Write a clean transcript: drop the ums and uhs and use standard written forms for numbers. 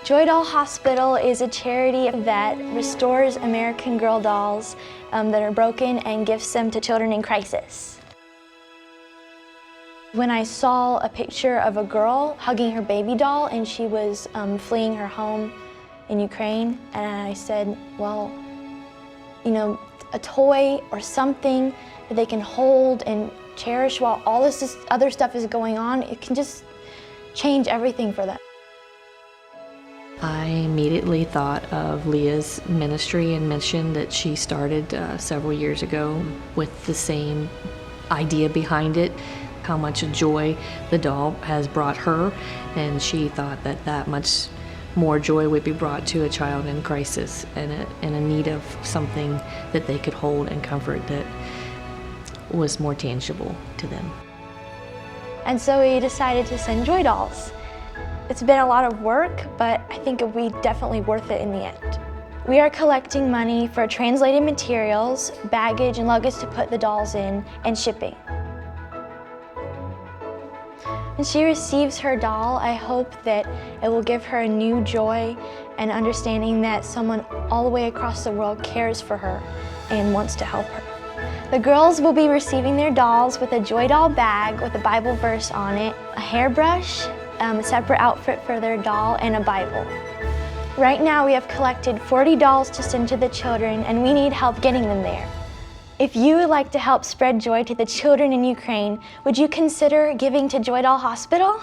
Joy Doll Hospital is a charity that restores American Girl dolls that are broken and gifts them to children in crisis. When I saw a picture of a girl hugging her baby doll and she was fleeing her home in Ukraine, and I said, well, you know, a toy or something that they can hold and cherish while all this other stuff is going on, it can just change everything for them. I immediately thought of Leah's ministry and mission that she started several years ago with the same idea behind it, how much joy the doll has brought her, and she thought that that much more joy would be brought to a child in crisis and in a need of something that they could hold and comfort that was more tangible to them. And so we decided to send Joy Dolls. It's been a lot of work, but I think it'll be definitely worth it in the end. We are collecting money for translated materials, baggage and luggage to put the dolls in, and shipping. When she receives her doll, I hope that it will give her a new joy and understanding that someone all the way across the world cares for her and wants to help her. The girls will be receiving their dolls with a Joy Doll bag with a Bible verse on it, a hairbrush, a separate outfit for their doll, and a Bible. Right now we have collected 40 dolls to send to the children, and we need help getting them there. If you would like to help spread joy to the children in Ukraine, would you consider giving to Joy Doll Hospital?